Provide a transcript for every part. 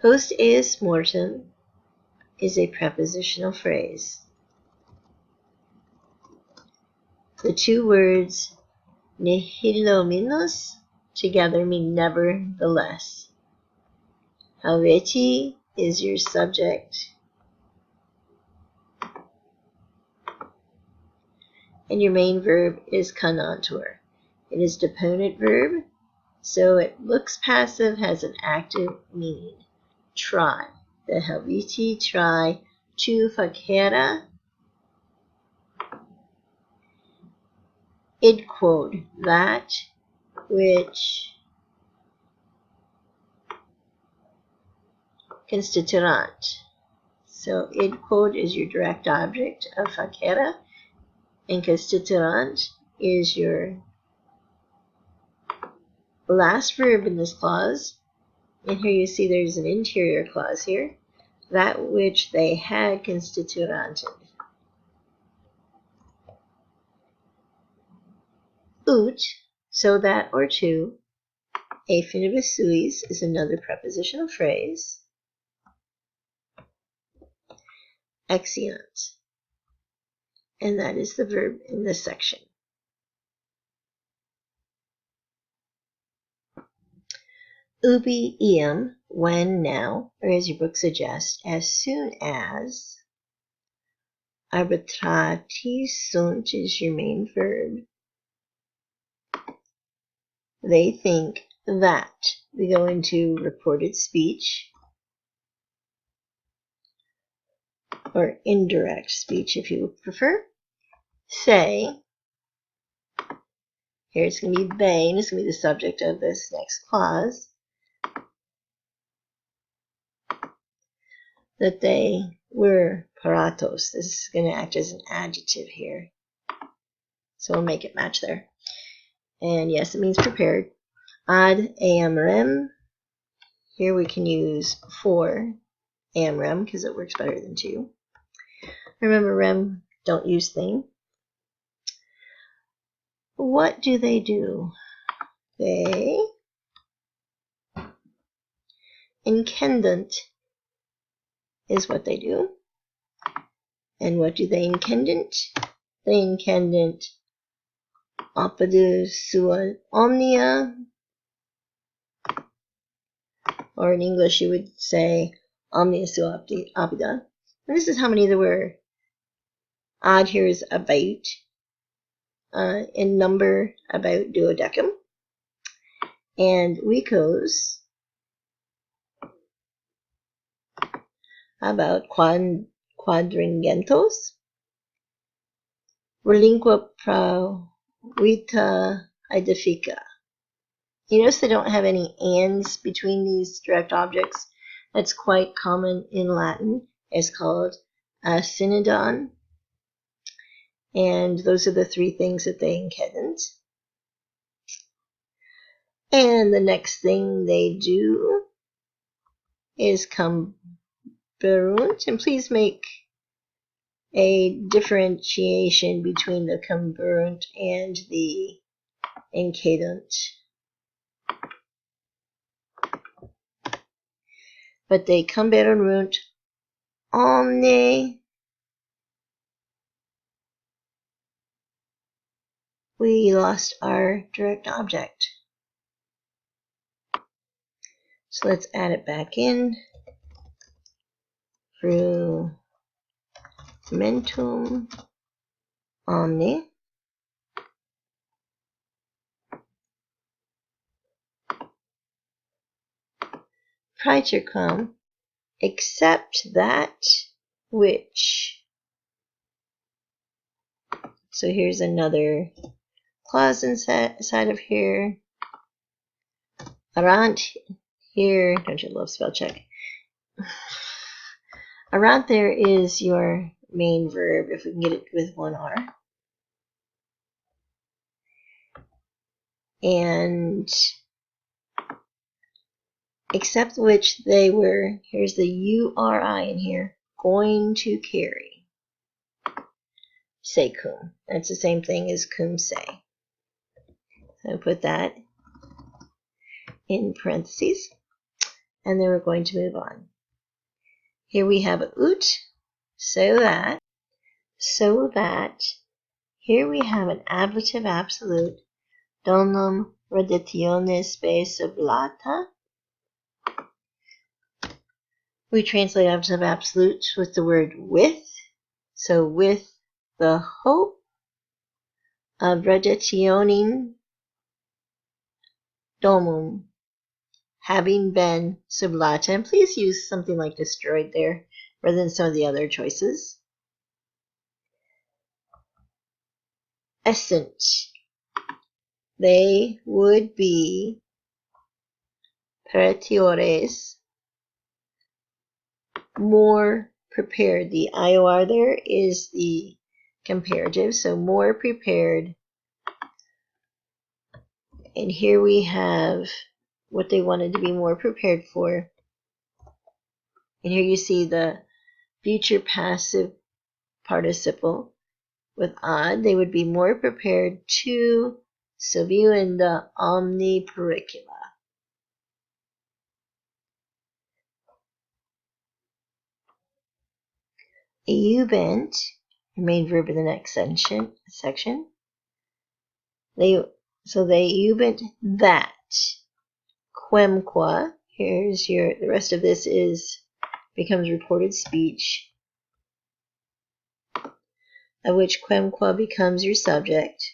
Post eis mortem is a prepositional phrase. The two words nihilo minus together mean nevertheless. Helveti is your subject. And your main verb is kanantor. It is a deponent verb, so it looks passive, has an active meaning. Try. The Helveti try to facera id quod, that which constituerant. So id quod is your direct object of facera, and constituerant is your last verb in this clause. And here you see there's an interior clause here. That which they had constitueranted. Ut, so that or to. A finibus suis is another prepositional phrase. Exeunt. And that is the verb in this section. Ubi iam, when, now, or as your book suggests, as soon as. Arbitrati sunt is your main verb. They think that. We go into reported speech, or indirect speech if you prefer. Say, here it's going to be they, and it's going to be the subject of this next clause, that they were paratos. This is going to act as an adjective here. So we'll make it match there. And yes, it means prepared. Ad am rem. Here we can use for am rem because it works better than to. Remember, rem, don't use thing. What do? They incendent is what they do. And what do they incendent? They incendent opidus sua omnia, or in English you would say omnia sua opida. And this is how many there were. Odd here is about. In number, about duodecim. And wecos, about quadringentos. Relinqua pravita edifica. You notice they don't have any ands between these direct objects. That's quite common in Latin. It's called a synodon. And those are the three things that they incedent. And the next thing they do is comberunt. And please make a differentiation between the comberunt and the incedent. But they comberunt omne. We lost our direct object. So let's add it back in. Frumentum omne. Praetercum, except that which. So here's another clause inside of here. Arant here, don't you love spell check? Arant there is your main verb, if we can get it with one R. And except which they were, here's the URI in here, going to carry. Say cum. That's the same thing as cum say. So put that in parentheses. and then we're going to move on. Here we have ut, so that. Here we have an ablative absolute, donum radatione spe sublata. We translate ablative absolutes with the word with. So with the hope of radiationing domum having been sublata. And please use something like destroyed there rather than some of the other choices. Essent. They would be praetiores, more prepared. The IOR there is the comparative, so more prepared. And here we have what they wanted to be more prepared for. And here you see the future passive participle with ad. They would be more prepared to subviuenda omni pericula. Eubent, the main verb in the next section. They eubent that. Quemque, here's the rest of this becomes reported speech, of which quemque becomes your subject.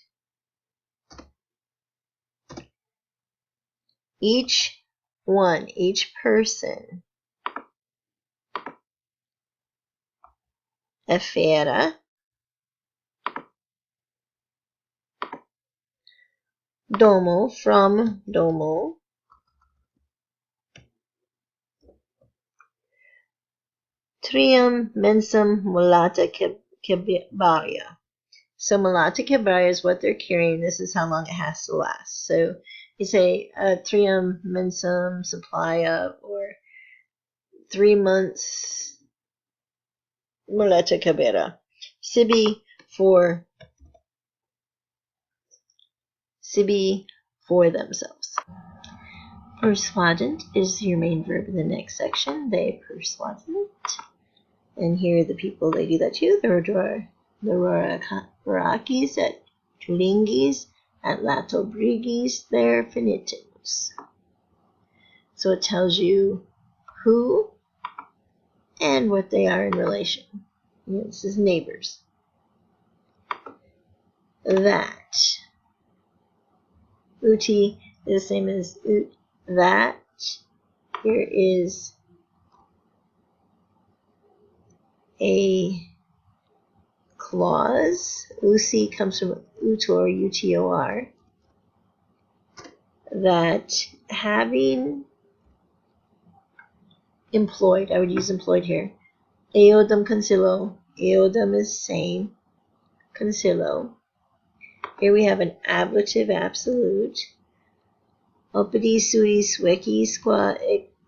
Each person, effera, domo, from domo, trium mensum mulata cebaria. So mulata cebaria is what they're carrying. This is how long it has to last. So you say trium mensum supply of, or 3 months mulata cebaria. Sibi for themselves. Persuadent is your main verb in the next section. They persuadent. And here are the people, they do that too. The Rorakis at Tulingis, at Latobrigis, they're finitives. So it tells you who and what they are in relation. This is neighbors. That. Uti is the same as ut. That. Here is a clause. Usi comes from utor, utor. That having employed, I would use employed here. Eodam concilo. Eodam is same. Concilo. Here we have an ablative absolute. Opidi suis vecis qua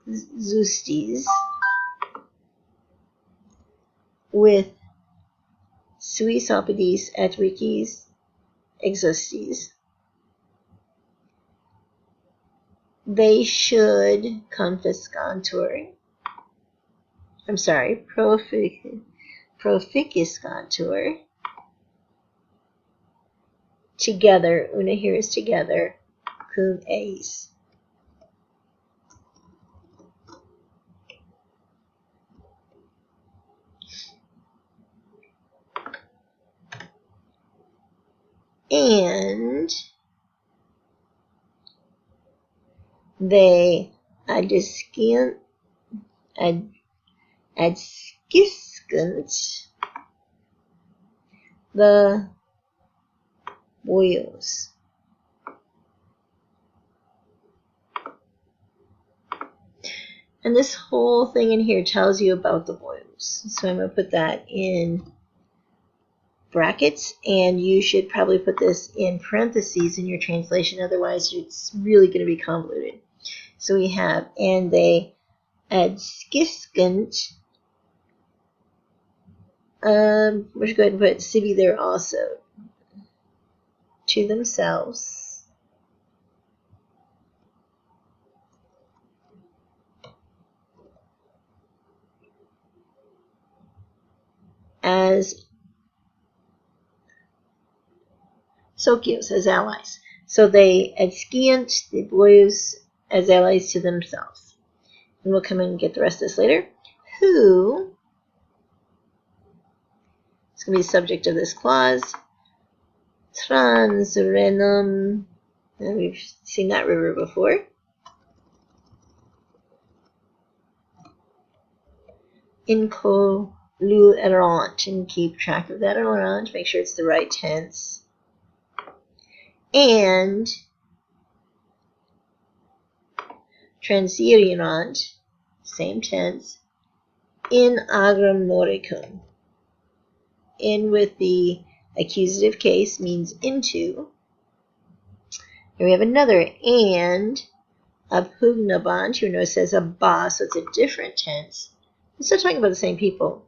exustis. With suis opidis et vecis exustis. They should confiscantur. I'm sorry, proficiscantur. Together, una here is together, cum eis. And they adskiscant the boils. And this whole thing in here tells you about the boils. So I'm going to put that in brackets, and you should probably put this in parentheses in your translation, otherwise it's really going to be convoluted. So we have, and they adskiscant, we should go ahead and put sibi there also, to themselves, as Socios, as allies. So they exeunt the boys as allies to themselves. And we'll come in and get the rest of this later. Who is going to be the subject of this clause? Trans Rhenum, and we've seen that river before. Incoluerant, and keep track of that erant, make sure it's the right tense. And transieriant, same tense, in agram noricum. In with the accusative case means into. Here we have another and, apugnabant, you know it says a ba, so it's a different tense. We're still talking about the same people.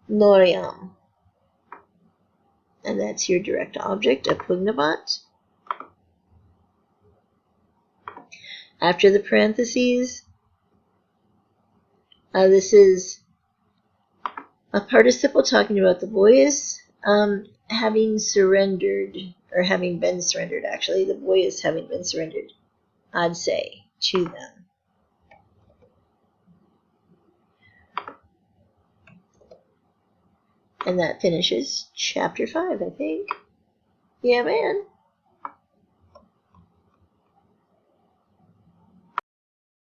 Noriam. And that's your direct object, apugnabant. After the parentheses, this is a participle talking about the boys having surrendered, or having been surrendered, actually. The boys having been surrendered, I'd say, to them. And that finishes chapter 5, I think. Yeah, man.